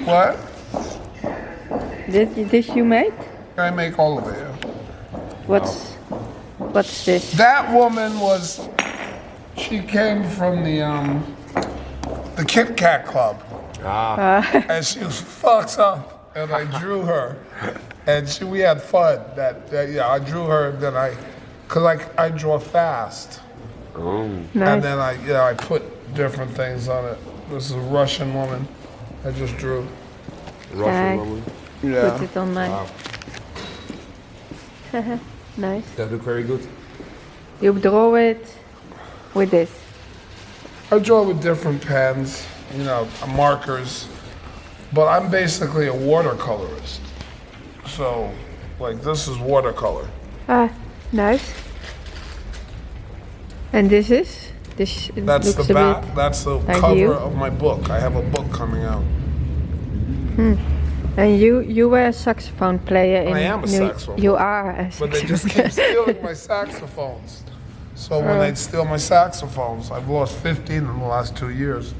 What? This you made? I make all of it. Yeah. What's this? That woman was. She came from the Kit Kat Club. And she was fucked up, and I drew her, and we had fun. I drew her, then cause I draw fast, Nice. and then I put different things on it. This is a Russian woman I just drew. Russian woman. Yeah. Put it on mine. Wow. Nice. That look very good. You draw it with this. I draw with different pens, markers, but I'm basically a watercolorist. So, like, this is watercolor. Nice. And this is? That's looks the a back. bit That's the like cover you. of my book. I have a book coming out. And you were a saxophone player in I am a saxophone You are a But saxophone they just keep stealing my saxophones. So when they steal my saxophones, I've lost 15 in the last 2 years.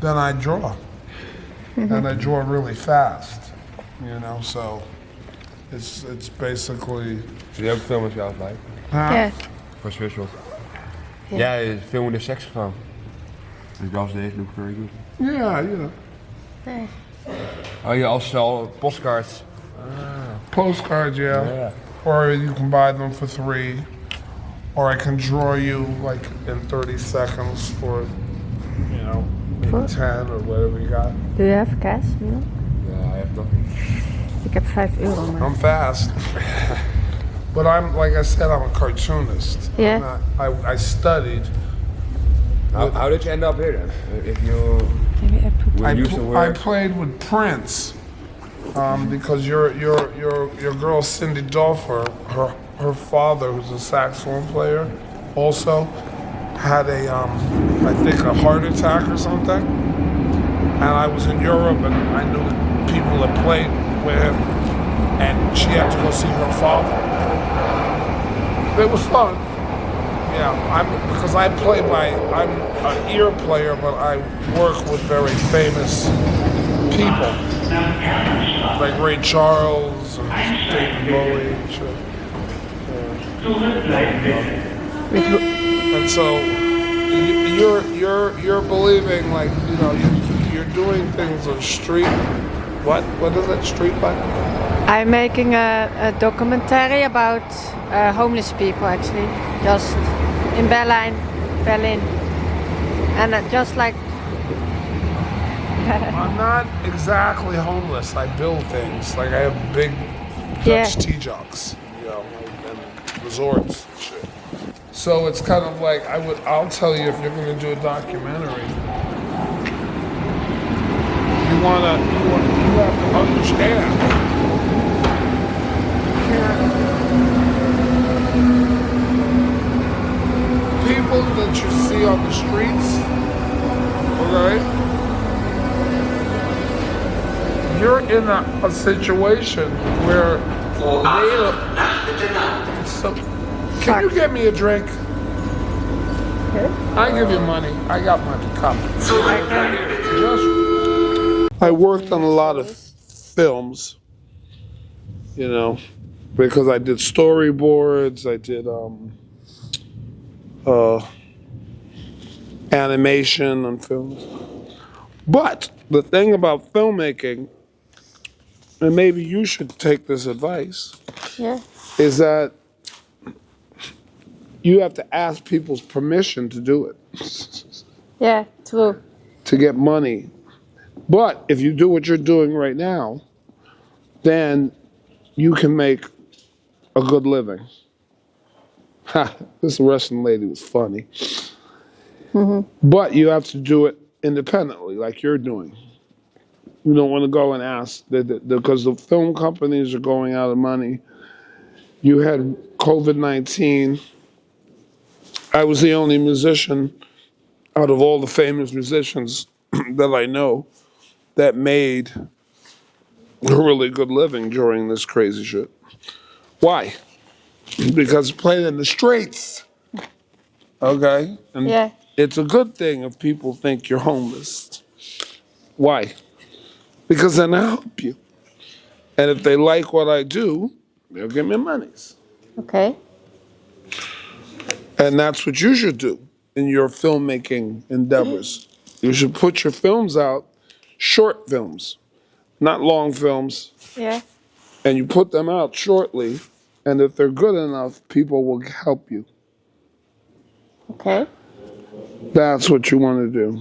Then I draw, and I draw really fast. So it's basically. Zul je ook filmen als je uitlijkt? Yeah. For visuals. Yeah, you film with a saxophone. The girls days look very good. Yeah, Yeah. Oh, you also sell postcards. Postcards, yeah. Or you can buy them for $3. Or I can draw you like in 30 seconds for, maybe 10 or whatever you got. Do you have cash? No? Yeah, I have nothing. Ik heb €5 maar. I'm fast. But like I said, I'm a cartoonist. Yeah. I studied. How did you end up here then? If you Maybe I put were used to I work. played with Prince because your girl Cindy Dolfer, her father, who's a saxophone player, also had I think a heart attack or something. And I was in Europe and I knew the people that played with him, and she had to go see her father. It was fun. Yeah, because I'm an ear player, but I work with very famous people, like Ray Charles and David Bowie and shit. And so you're believing, like, you're doing things on street. What is it? Street life? I'm making a documentary about homeless people, actually, just in Berlin, and just like. I'm not exactly homeless. I build things. Like I have big Dutch tea jugs, and resorts and shit. So it's kind of like I'll tell you, if you're going to do a documentary, you have to understand. People that you see on the streets, okay? You're in a situation where can you get me a drink? I give you money. I got money. Come. I worked on a lot of films, because I did storyboards. I did animation on films. But the thing about filmmaking, and maybe you should take this advice, is that you have to ask people's permission to do it. Yeah, true. To get money. But if you do what you're doing right now, then you can make a good living. This Russian lady was funny. But you have to do it independently, like you're doing. You don't want to go and ask, because the film companies are going out of money. You had COVID-19. I was the only musician out of all the famous musicians that I know that made a really good living during this crazy shit. Why? Because playing in the streets, okay? And it's a good thing if people think you're homeless. Why? because then I help you. And if they like what I do, they'll give me monies. Okay. And that's what you should do in your filmmaking endeavors. You should put your films out, short films, not long films, Yeah. and you put them out shortly. And if they're good enough, people will help you. Okay. That's what you want to do.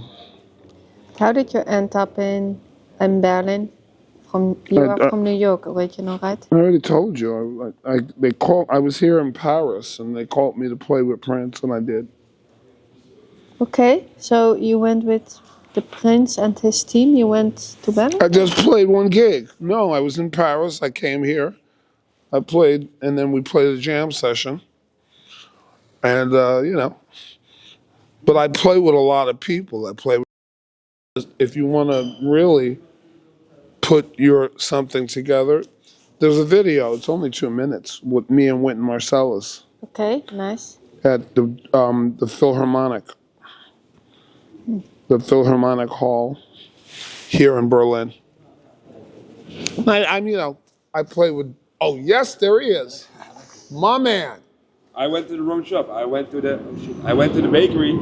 How did you end up in Berlin? You are from New York original, right? I already told you. I was here in Paris, and they called me to play with Prince, and I did. Okay, so you went with the Prince and his team. You went to Berlin. I just played one gig. No, I was in Paris. I came here. I played, and then we played a jam session. And but I play with a lot of people. I play with, if you want to really put your something together, there's a video. It's only 2 minutes with me and Wynton Marsalis Okay, nice. at the Philharmonic Hall here in Berlin. I play with. Oh yes, there he is, my man. I went to the wrong shop. I went to the bakery.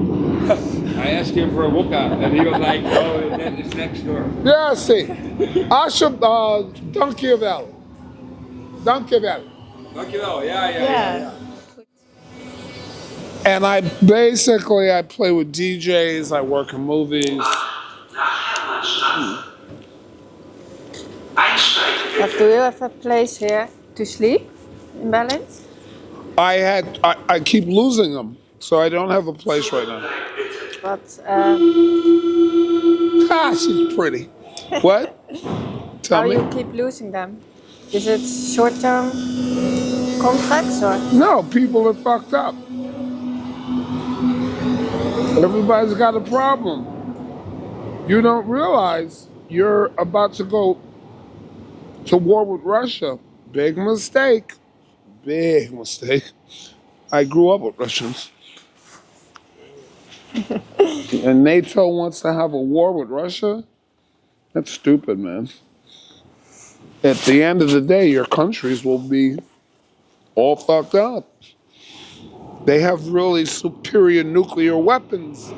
I asked him for a wokka, and he was like, "Oh, that is next door." Yeah, see, dankjewel. Dankjewel. Dankjewel. Yeah. And I play with DJs. I work in movies. But do you have a place here to sleep in Berlin? I keep losing them, so I don't have a place right now. But She's pretty. What? Tell how me. you keep losing them? Is it short-term contracts or? No, people are fucked up. Everybody's got a problem. You don't realize you're about to go to war with Russia. Big mistake. Big mistake. I grew up with Russians. And NATO wants to have a war with Russia? That's stupid, man. At the end of the day, your countries will be all fucked up. They have really superior nuclear weapons.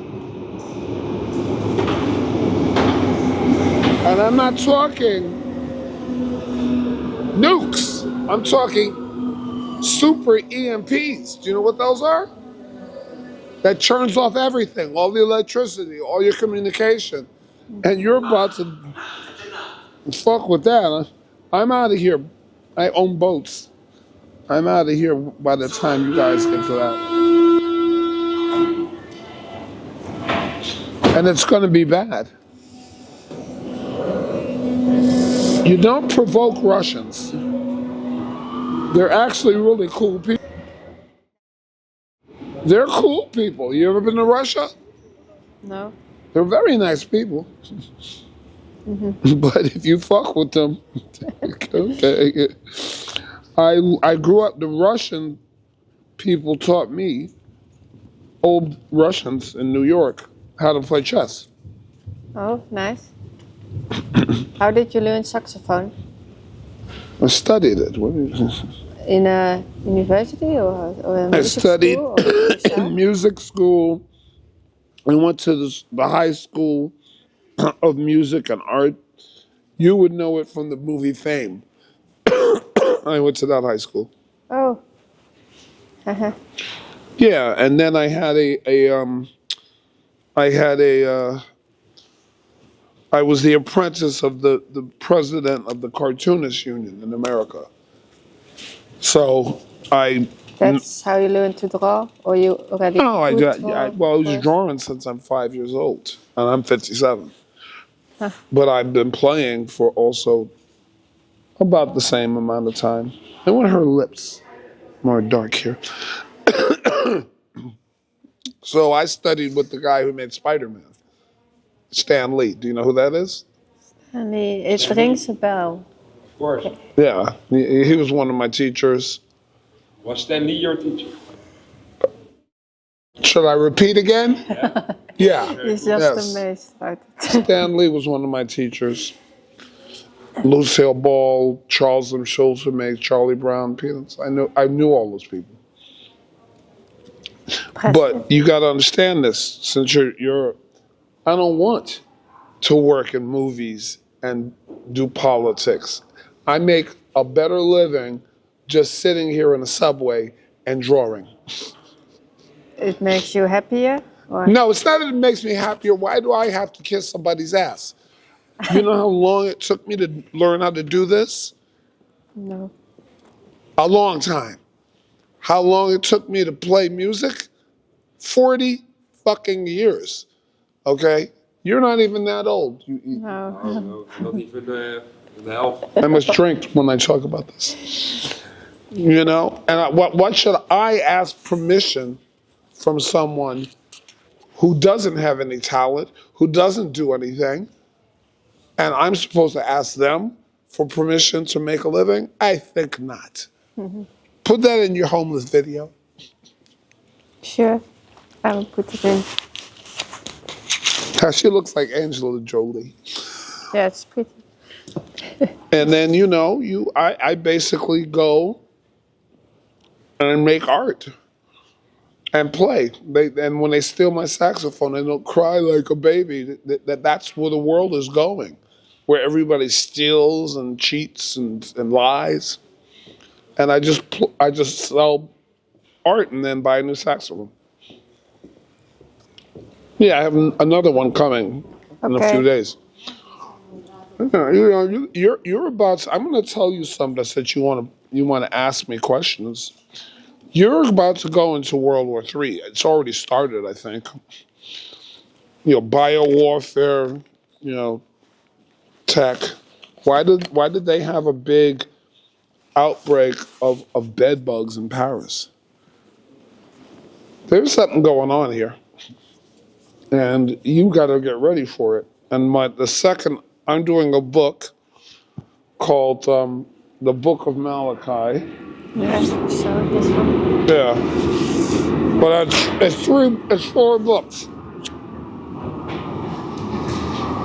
And I'm not talking nukes. I'm talking super EMPs. Do you know what those are? That churns off everything, all the electricity, all your communication. And you're about to fuck with that. I'm out of here. I own boats. I'm out of here by the time you guys get to that. And it's going to be bad. You don't provoke Russians. They're actually really cool people. They're cool people. You ever been to Russia? No. They're very nice people. But if you fuck with them, okay. I grew up, the Russian people taught me, old Russians in New York, how to play chess. Oh, nice. How did you learn saxophone? I studied it. What is In a university or a I music studied school? Or yourself? in music school. I went to the high school of music and art. You would know it from the movie Fame. I went to that high school. Oh. Yeah, and then I was the apprentice of the president of the Cartoonist Union in America. So That's how you learned to draw? Or you already I could draw was first? drawing since I'm 5 years old, and I'm 57. But I've been playing for also about the same amount of time. I want her lips more dark here. So I studied with the guy who made Spider-Man, Stan Lee. Do you know who that is? And it rings a bell. Of course. Yeah, he was one of my teachers. Was Stan Lee your teacher? Should I repeat again? Yeah. He's just Yes. amazed about it. Stan Lee was one of my teachers. Lucille Ball, Charles M. Schultz, who made Charlie Brown Peanuts. I knew all those people. But you got to understand this. Since you're, I don't want to work in movies and do politics. I make a better living just sitting here in a subway and drawing. It makes you happier? Or? No, it's not that it makes me happier. Why do I have to kiss somebody's ass? You know how long it took me to learn how to do this? No. A long time. How long it took me to play music? 40 fucking years. Okay? You're not even that old. No. No, not even the half. I must drink when I talk about this. You know? And what should I ask permission from someone who doesn't have any talent, who doesn't do anything, and I'm supposed to ask them for permission to make a living? I think not. Mm-hmm. Put that in your homeless video. Sure, I will put it in. She looks like Angela Jolie. Yeah, it's pretty. And then, you know, I basically go and make art and play. And when they steal my saxophone, they don't cry like a baby. That's where the world is going, where everybody steals and cheats and lies. And I just sell art and then buy a new saxophone. Yeah, I have another one coming in a few days. Yeah, you know, you're about to, I'm going to tell you something that you want to ask me questions. You're about to go into World War III. It's already started, I think. You know, biowarfare, you know, tech. Why did they have a big outbreak of bed bugs in Paris? There's something going on here. And you got to get ready for it. And I'm doing a book called The Book of Malachi. Yeah, so this one. Yeah. But it's 4 books.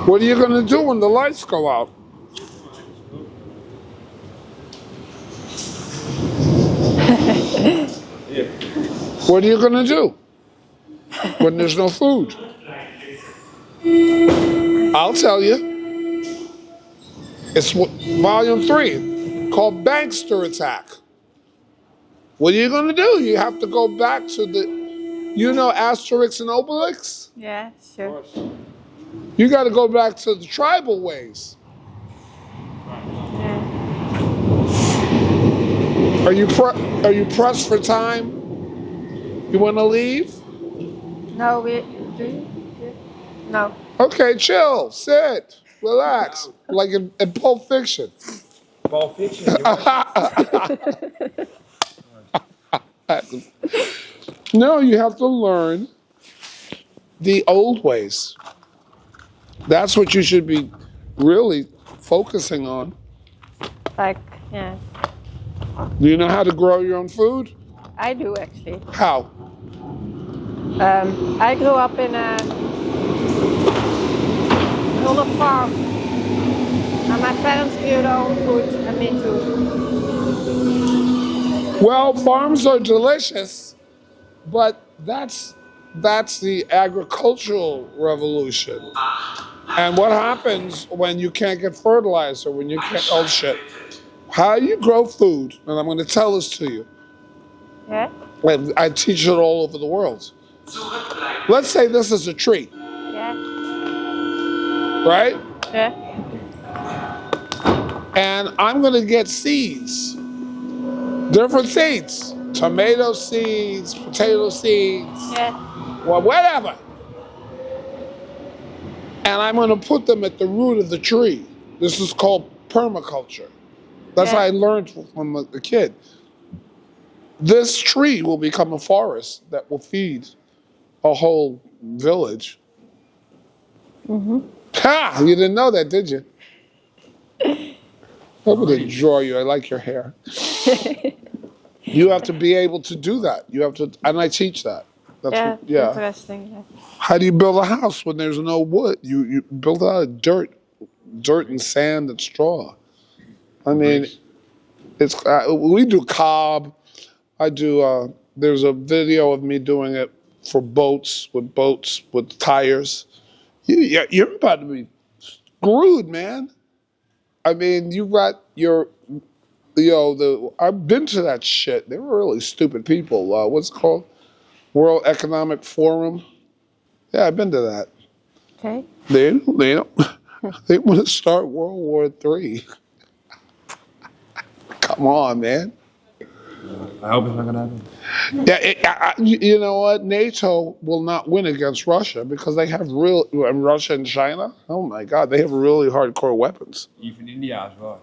What are you going to do when the lights go out? Yeah. What are you going to do when there's no food? I'll tell you. It's volume 3, called Bankster Attack. What are you going to do? You have to go back to Asterix and Obelix? Yeah, sure. You got to go back to the tribal ways. Yeah. Are you pressed for time? You want to leave? No, do you? No. Okay, chill, sit, relax, like in Pulp Fiction. Pulp Fiction. No, you have to learn the old ways. That's what you should be really focusing on. Like, yeah. Do you know how to grow your own food? I do actually. How? I grew up on a farm. And my parents grew their own food, and me too. Well, farms are delicious, but that's the agricultural revolution. And what happens when you can't get fertilizer, when you can't, oh shit. How you grow food, and I'm going to tell this to you. Yeah? I teach it all over the world. Let's say this is a tree. Yeah. Right? Yeah. And I'm going to get seeds. Different seeds. Tomato seeds, potato seeds. Yeah. Well, whatever. And I'm going to put them at the root of the tree. This is called permaculture. That's what I learned from a kid. This tree will become a forest that will feed a whole village. Mm-hmm. Ha! You didn't know that, did you? I'm going to draw you. I like your hair. You have to be able to do that. You have to, and I teach that. That's interesting. Yeah. How do you build a house when there's no wood? You build it out of dirt and sand and straw. I mean, Bricks. it's we do cob. I do. There's a video of me doing it for boats with tires. You're about to be screwed, man. I mean, you got your, I've been to that shit. They were really stupid people. What's it called? World Economic Forum. Yeah, I've been to that. Okay. They they want to start World War III. Come on, man. I hope it's not gonna happen. Yeah, you know what? NATO will not win against Russia because they have Russia and China. Oh my God, they have really hardcore weapons. Even India as well.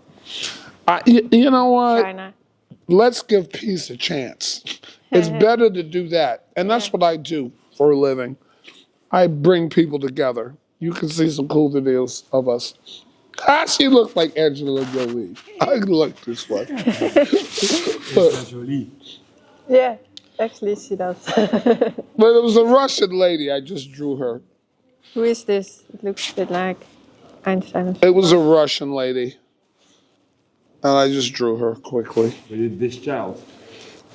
You know what? China. Let's give peace a chance. It's better to do that, and that's what I do for a living. I bring people together. You can see some cool videos of us. She looks like Angela Jolie. I look this way. Yeah, actually she does. But it was a Russian lady. I just drew her. Who is this? It looks a bit like Einstein. It was a Russian lady. And I just drew her quickly. This child.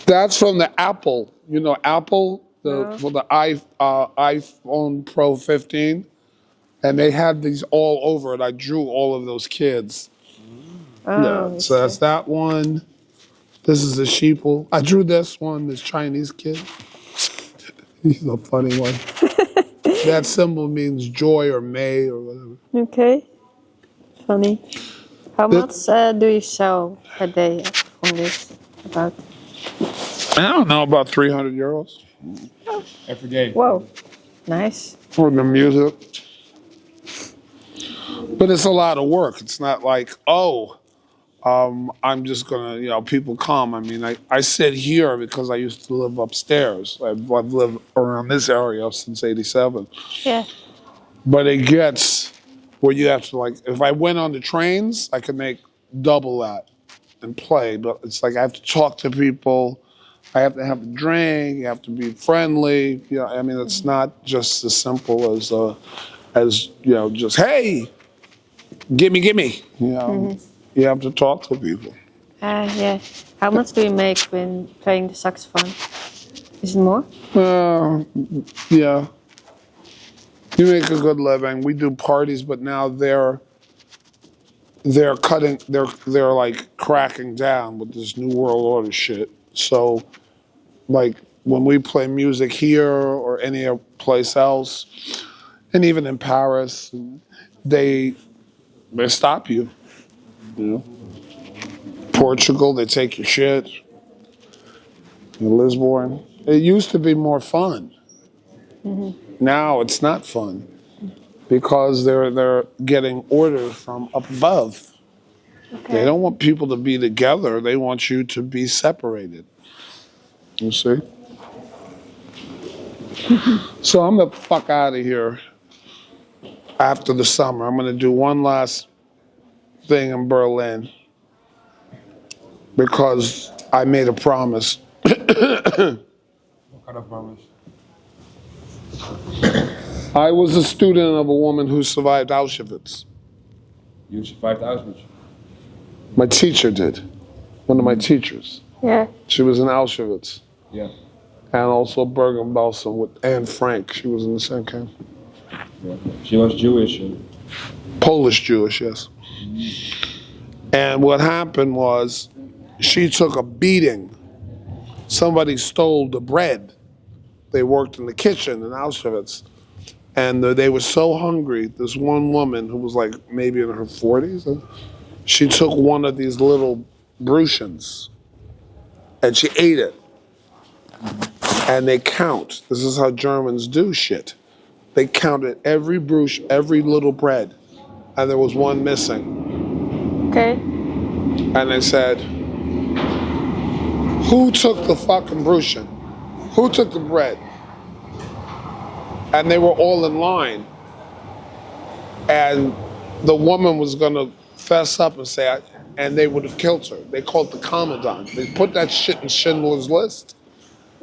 That's from the Apple. You know Apple? For the iPhone Pro 15. And they had these all over it. I drew all of those kids. Oh, Yeah, so that's that one. This is a sheeple. I drew this one, this Chinese kid. He's a funny one. That symbol means joy or May or whatever. Okay. Funny. How much do you sell a day from this? About? I don't know, about 300 euros. Every day. Whoa. Nice. For the music. But it's a lot of work. It's not like, I'm just gonna, people come. I mean, I sit here because I used to live upstairs. I've lived around this area since '87. Yeah. But it gets where you have to if I went on the trains, I could make double that and play. But it's like I have to talk to people. I have to have a drink. You have to be friendly. I mean, it's not just as simple as just hey, gimme. You have to talk to people. Yeah. How much do you make when playing the saxophone? Is it more? Yeah. You make a good living. We do parties, but now they're like cracking down with this New World Order shit. So, like when we play music here or any place else, and even in Paris, they stop you. Portugal, they take your shit. In Lisbon, it used to be more fun. Mm-hmm. Now it's not fun because they're getting orders from up above. Okay. They don't want people to be together. They want you to be separated. You see? So I'm the fuck out of here after the summer. I'm going to do one last thing in Berlin because I made a promise. What kind of promise? I was a student of a woman who survived Auschwitz. You survived Auschwitz? My teacher did. One of my teachers. Yeah. She was in Auschwitz. Yeah. And also Bergen-Belsen with Anne Frank. She was in the same camp. Yeah. She was Jewish. Polish Jewish, yes. And what happened was she took a beating. Somebody stole the bread. They worked in the kitchen in Auschwitz. And they were so hungry. This one woman who was like maybe in her 40s, she took one of these little Brüschens and she ate it. And they count. This is how Germans do shit. They counted every Brüsch, every little bread. And there was one missing. Okay. And they said, who took the fucking Brüschen? Who took the bread? And they were all in line. And the woman was gonna fess up and say, and they would have killed her. They called the commandant. They put that shit in Schindler's List.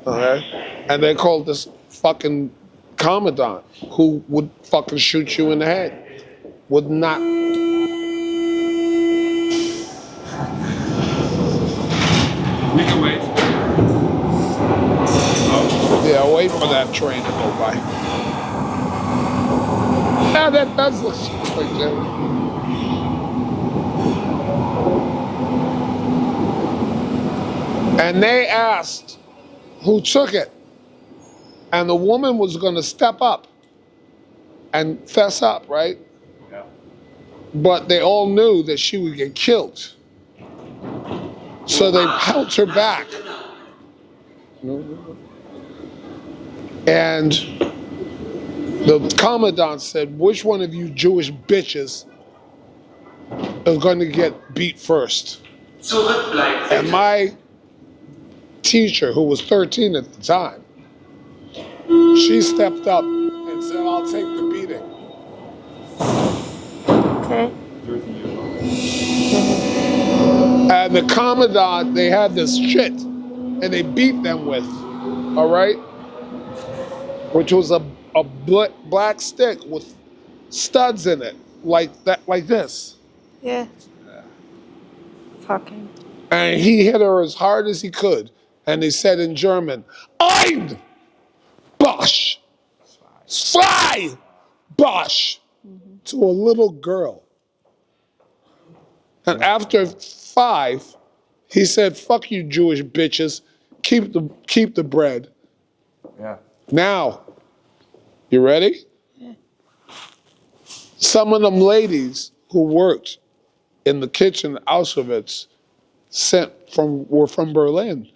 Okay? And they called this fucking commandant who would fucking shoot you in the head. Would not. for that train to go by. Now that does look like that. And they asked who took it. And the woman was going to step up and fess up, right? Yeah. But they all knew that she would get killed. So they held her back. And the commandant said, which one of you Jewish bitches is going to get beat first? And my teacher, who was 13 at the time, she stepped up and said, I'll take the beating. Okay. 13 years old. And the commandant, they had this shit, and they beat them with, all right? Which was a black stick with studs in it, like that, like this. Yeah. Fucking. And he hit her as hard as he could. And he said in German, Ein Bosch, zwei Bosch, to a little girl. And after 5, he said, fuck you Jewish bitches, keep the bread. Yeah. Now, you ready? Yeah. Some of them ladies who worked in the kitchen at Auschwitz were from Berlin.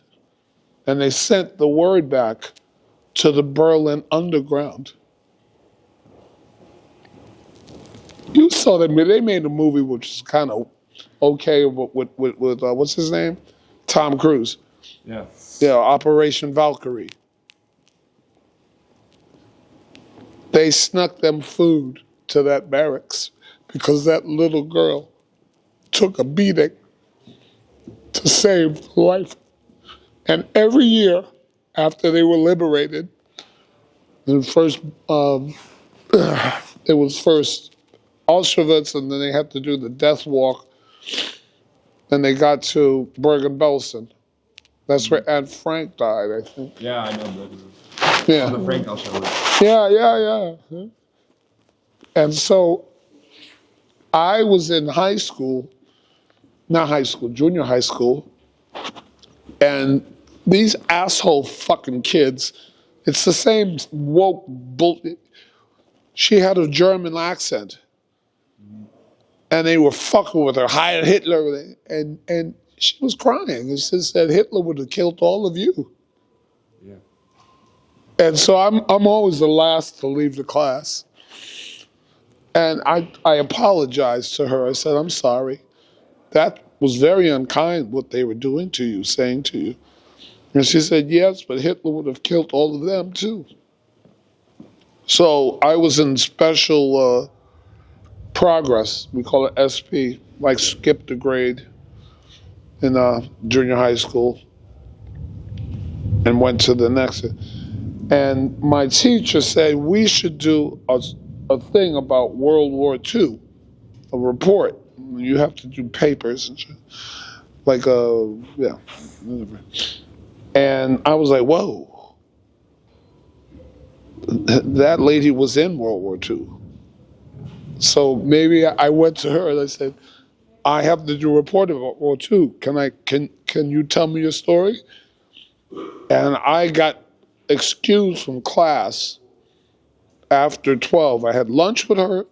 And they sent the word back to the Berlin underground. You saw them, they made a movie which is kind of okay with what's his name? Tom Cruise. Yeah. Yeah, Operation Valkyrie. They snuck them food to that barracks because that little girl took a beating to save life. And every year after they were liberated, it was first Auschwitz, and then they had to do the death walk. Then they got to Bergen-Belsen. That's where Anne Frank died, I think. Yeah, I know that. Yeah. The Frank also. Yeah. And so I was in junior high school, and these asshole fucking kids, it's the same woke bullshit. She had a German accent, and they were fucking with her, Heil Hitler, and she was crying. And she said Hitler would have killed all of you. Yeah. And so I'm always the last to leave the class. And I apologized to her. I said, I'm sorry. That was very unkind what they were doing to you, saying to you. And she said, yes, but Hitler would have killed all of them too. So I was in special progress. We call it SP, like skipped a grade in junior high school and went to the next. And my teacher said we should do a thing about World War II, a report. You have to do papers and shit. Like, yeah. And I was like, whoa. That lady was in World War II. So maybe I went to her and I said, I have to do a report about World War II. Can you tell me your story? And I got excused from class after 12. I had lunch with her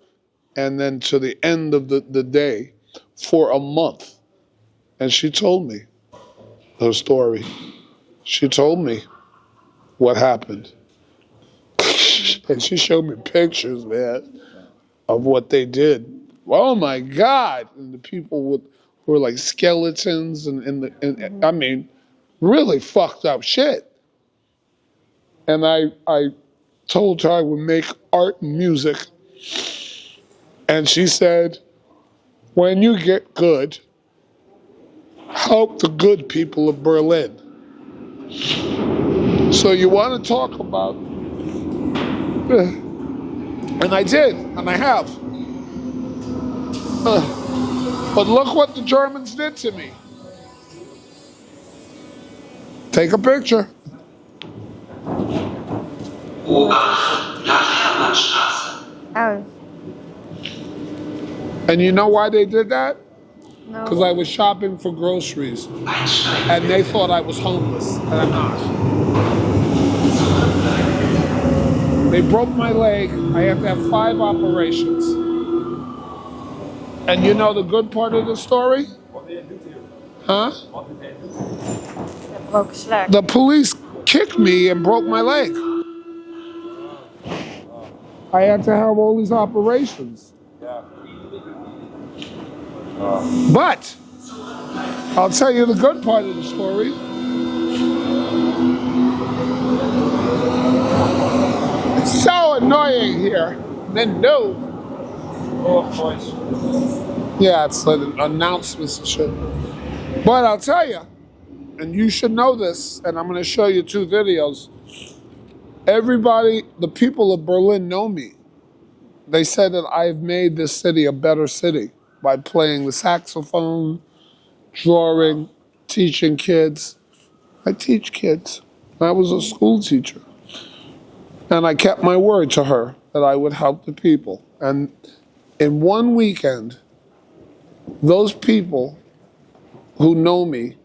and then to the end of the day for a month. And she told me her story. She told me what happened. And she showed me pictures, man, of what they did. Oh my God. And the people were like skeletons and I mean, really fucked up shit. And I told her I would make art and music. And she said, when you get good, help the good people of Berlin. So you want to talk about, and I did, and I have. But look what the Germans did to me. Take a picture. U-Bahn Rosenthaler Platz. Oh, And you know why they did that? Because no. I was shopping for groceries. And they thought I was homeless, and I'm not. They broke my leg. I have to have 5 operations. And you know the good part of the story? What did they do to you? Huh? What did they do? They broke his leg. The police kicked me and broke my leg. I had to have all these operations. Yeah. But I'll tell you the good part of the story. It's so annoying here. Then no. Oh, of course. Yeah, it's like announcements and shit. But I'll tell you, and you should know this, and I'm going to show you 2 videos. Everybody, the people of Berlin know me. They said that I've made this city a better city by playing the saxophone, drawing, teaching kids. I teach kids. I was a school teacher. And I kept my word to her that I would help the people. And in one weekend, those people who know me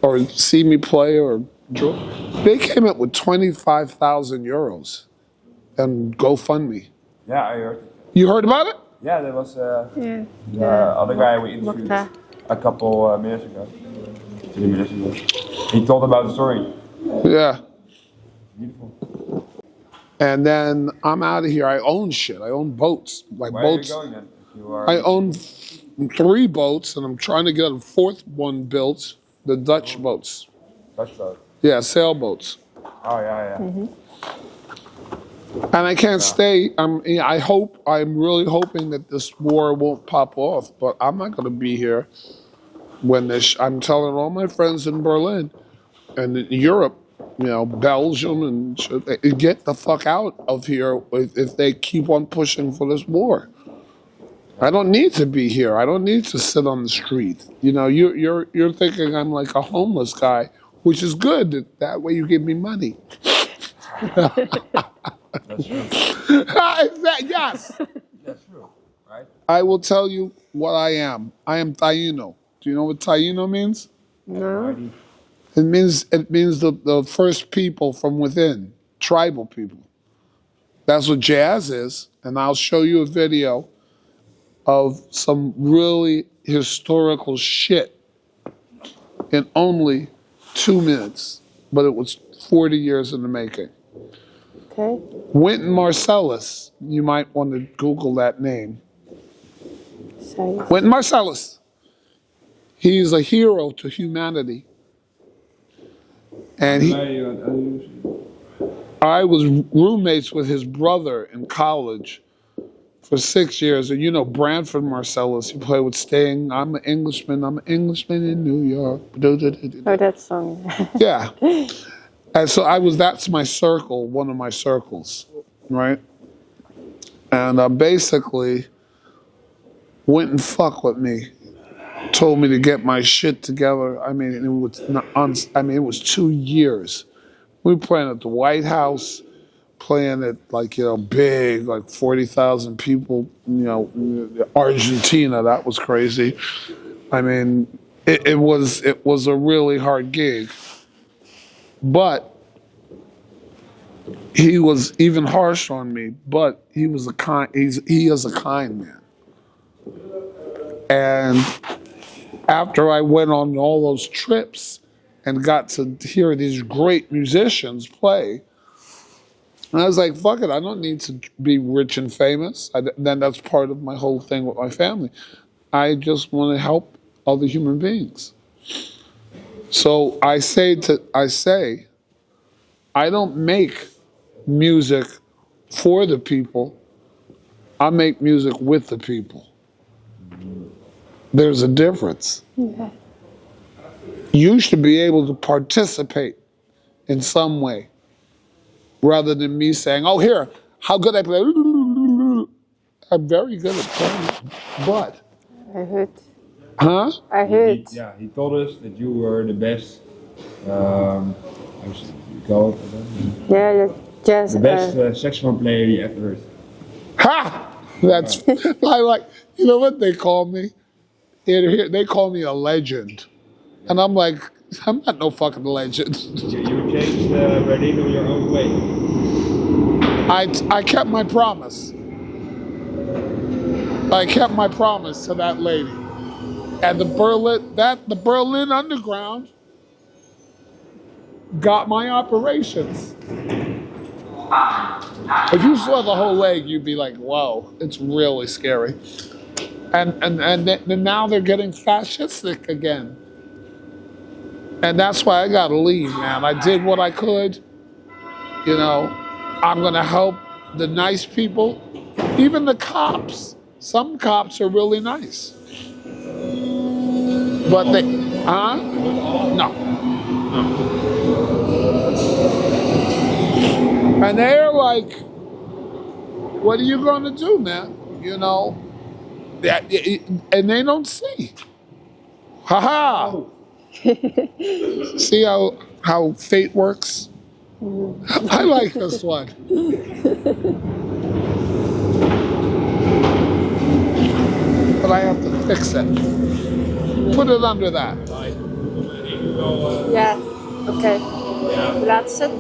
or see me play or draw, they came up with 25,000 euros and GoFundMe. Yeah, I heard it. You heard about it? Yeah, there was Yeah. the other guy we interviewed Mokhtar. a couple minutes ago. 3 minutes ago. He told about the story. Yeah. Beautiful. And then I'm out of here. I own shit. I own boats. Like Where boats. are you going then? If you are I own 3 boats, and I'm trying to get a 4th one built. The Dutch boats. Dutch boat. Yeah, sailboats. Oh yeah, yeah. And I can't stay. I'm really hoping that this war won't pop off. But I'm not going to be here when this. I'm telling all my friends in Berlin and in Europe, Belgium, and shit, get the fuck out of here if they keep on pushing for this war. I don't need to be here. I don't need to sit on the street. You're thinking I'm like a homeless guy, which is good. That way you give me money. That's true. Yes. That's true, right? I will tell you what I am. I am Taino. Do you know what Taino means? No. It means the first people from within, tribal people. That's what jazz is, and I'll show you a video of some really historical shit in only 2 minutes, but it was 40 years in the making. Okay. Wynton Marsalis, you might want to Google that name. Say. Wynton Marsalis. He's a hero to humanity. And I was roommates with his brother in college for 6 years. And Branford Marsalis, he played with Sting. I'm an Englishman in New York. Oh, that song. Yeah. And so that's my circle, one of my circles, right? And basically went and fuck with me, told me to get my shit together. I mean, it was 2 years. We were playing at the White House, playing at big, like 40,000 people, Argentina, that was crazy. I mean, it was a really hard gig. But he was even harsh on me, but he is a kind man. And after I went on all those trips and got to hear these great musicians play, and I was like, fuck it, I don't need to be rich and famous. Then that's part of my whole thing with my family. I just want to help other human beings. So I say, I don't make music for the people. I make music with the people. There's a difference. Yeah. You should be able to participate in some way, rather than me saying, oh, here, how good I play. I'm very good at playing, but. I heard. Huh? I heard. He told us that you were the best call it. Yeah, just The best saxophone player you ever heard. Ha! That's I like. You know what they call me? They call me a legend, and I'm like, I'm not no fucking legend. You changed Berlin on your own way. I kept my promise. I kept my promise to that lady, and the Berlin Underground got my operations. If you saw the whole leg, you'd be like, "Whoa, it's really scary." And now they're getting fascistic again, and that's why I gotta leave, man. I did what I could. You know, I'm gonna help the nice people, even the cops. Some cops are really nice, but they, no. And they're like, what are you gonna do, man? You know, and they don't see. Haha. See how fate works? I like this one. But I have to fix it. Put it under that. yeah. Okay. Laat het.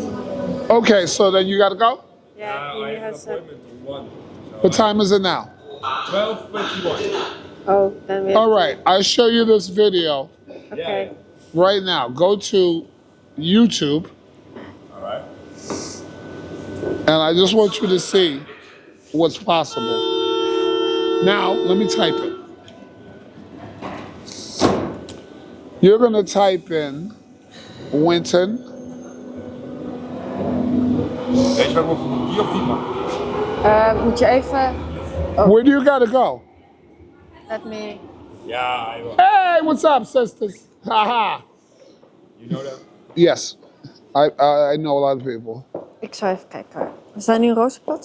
Okay, so then you gotta go? Yeah, I he have an has appointment at 1. What time is it now? 12:51. Oh, then we. All right, I'll show you this video Okay. right now. Go to YouTube, Alright. and I just want you to see what's possible. Now, let me type it. You're gonna type in Winton. Weet je waar ik op hier of die mag? Moet je even. Where do you gotta go? Let me. Ja, I will. Hey, what's up, sisters? Haha. You know that? Yes, I know a lot of people. Ik zal even kijken. We zijn nu Rosenthaler.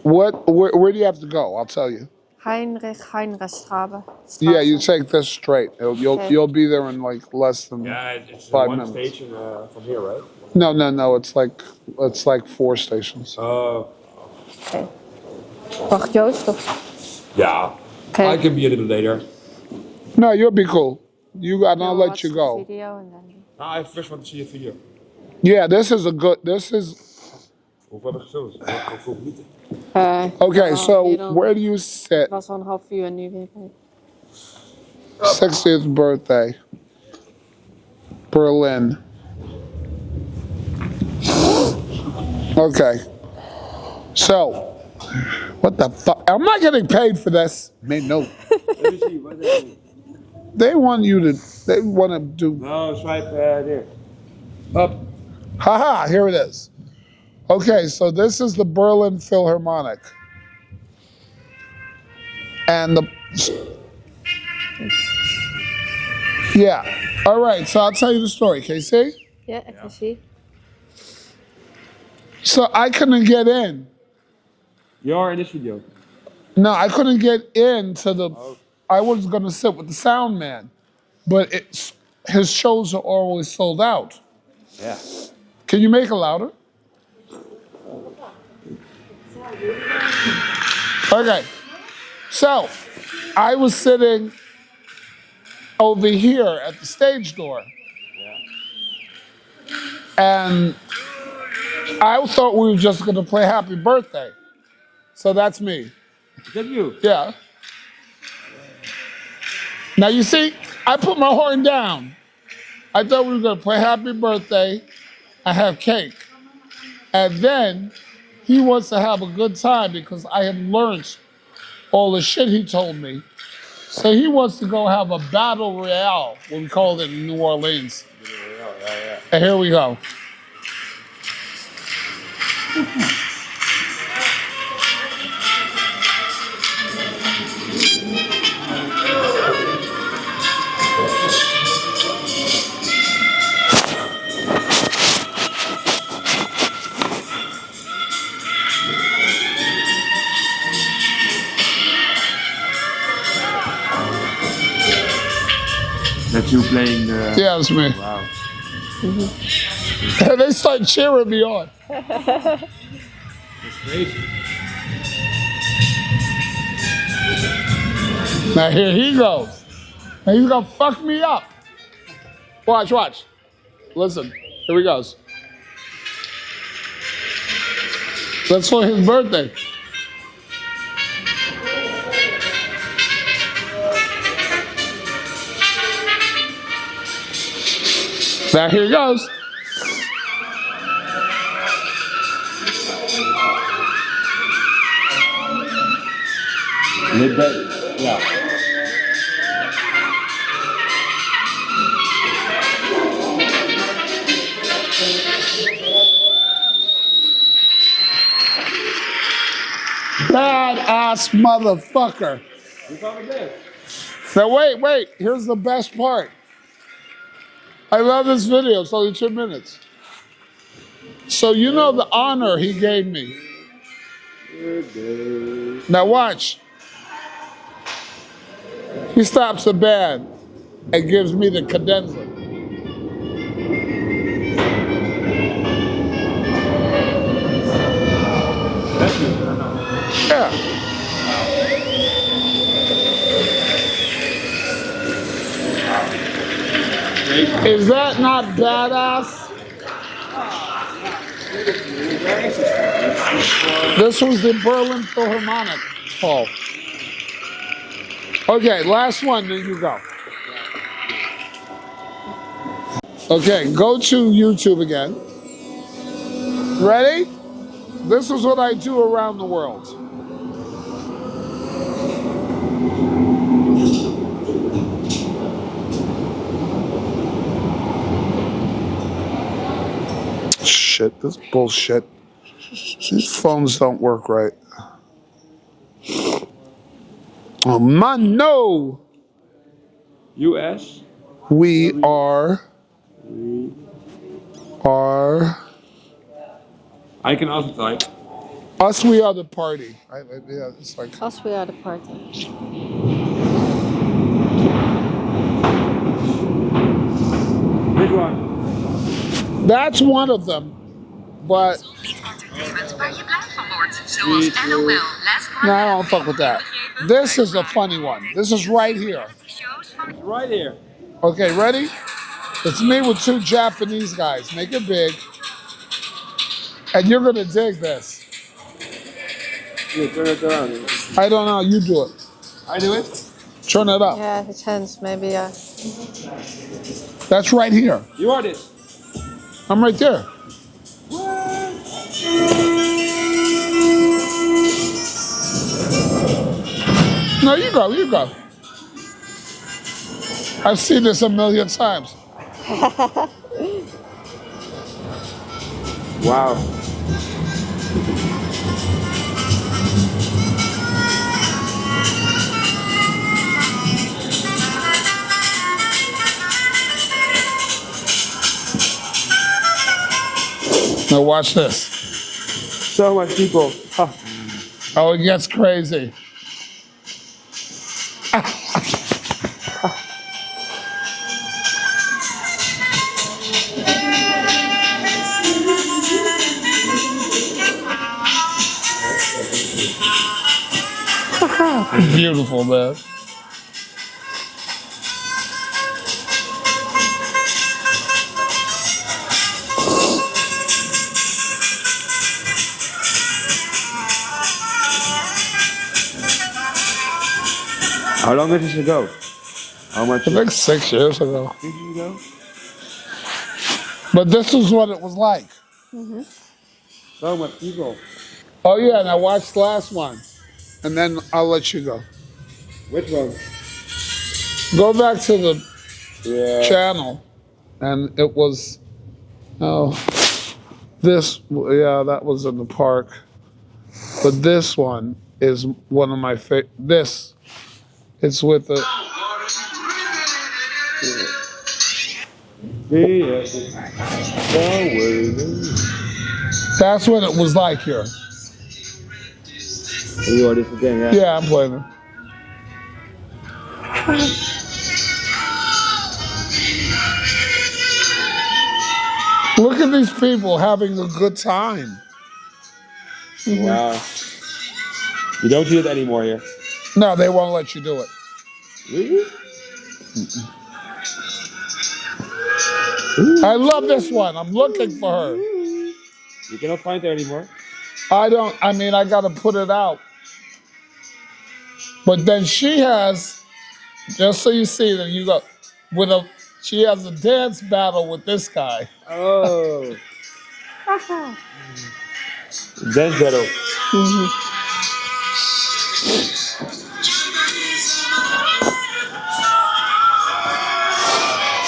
Where do you have to go? I'll tell you. Heinrichstraße. Yeah, you take this straight. Okay. You'll be there in like less than Yeah, it's 5 one minutes. station from here, right? No. It's like 4 stations. Oké. Wacht, Joost? Of... Yeah. Okay. I can be a little later. No, you'll be cool. And I'll let you go. Video and then... I first want to see a video. Yeah, this is. Hoeveel heb ik gefilmd? Hoeveel minuten? Okay, so where do you sit? Het was al een half uur en nu weer. 60th birthday. Berlin. Okay. So, what the fuck? I'm not getting paid for this. Made note. Let me see. What is it? They want to do. No, swipe there. Up. Haha, here it is. Okay, so this is the Berlin Philharmonic. And yeah. All right, so I'll tell you the story, Casey. Ja, ik kan zien. So I couldn't get in. You're in this video. No, I couldn't get into the. I was going to sit with the sound man, but his shows are always sold out. Yeah. Can you make it louder? Okay. So I was sitting over here at the stage door. And I thought we were just going to play Happy Birthday. So that's me. Is that you? Yeah. Now you see, I put my horn down. I thought we were going to play Happy Birthday and have cake. And then he wants to have a good time because I had learned all the shit he told me. So he wants to go have a battle royale, what we called it in New Orleans. Yeah. And here we go. That's you playing the... Yeah, it's me. Wow. And they start cheering me on. That's crazy. Now here he goes. Now he's gonna fuck me up. Watch, watch. Listen, here he goes. That's for his birthday. Now here he goes. Yeah. Badass motherfucker. You found this. Now wait, here's the best part. I love this video, it's only 2 minutes. So you know the honor he gave me. Now watch. He stops the band and gives me the cadenza. That's good. Yeah. Is that not badass? This was the Berlin Philharmonic Hall. Okay, last one, then you go. Okay, go to YouTube again. Ready? This is what I do around the world. Shit, this bullshit. These phones don't work right. Oh, man, no! US. We are. I can also type. Us, we are the party. Yeah, it's like. Us, we are the party. Which one? That's one of them, but. No, I don't fuck with that. This is a funny one. This is right here. Right here. Okay, ready? It's me with 2 Japanese guys. Make it big. And you're gonna dig this. Yeah, turn it around. I don't know, you do it. I do it? Turn it up. Yeah, his hands maybe. That's right here. You are this. I'm right there. No, you go, you go. I've seen this a million times. Wow. Now watch this. So much people. Huh. Oh, it gets crazy. Beautiful, man. How long did this ago? How much? I think 6 years ago. 6 years ago? But this is what it was like. So much people. Oh yeah, now watch the last one. And then I'll let you go. Which one? Go back to the channel. And it was, this, yeah, that was in the park. But this one is one of my favorite. This, it's with the. That's what it was like here. You are this again, yeah? Yeah, I'm playing it. Look at these people having a good time. Wow. You don't do it anymore here. No, they won't let you do it. Really? I love this one. I'm looking for her. You cannot find her anymore. I gotta put it out. But then she has, just so you see that you go, she has a dance battle with this guy. Oh. Dance battle.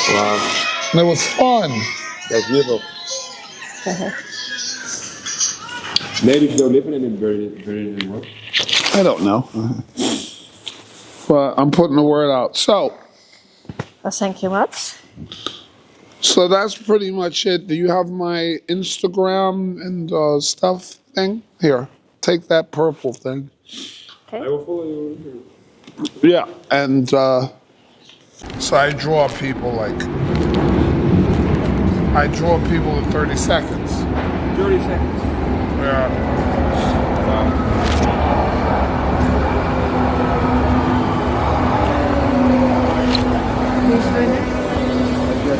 Wow. And it was fun. That's beautiful. Maybe you don't live in Berlin anymore. I don't know. But I'm putting the word out. So Well, thank you much. that's pretty much it. Do you have my Instagram and stuff thing? Here, take that purple thing. I will follow you. Yeah, and so I draw people in 30 seconds. 30 seconds. Yeah.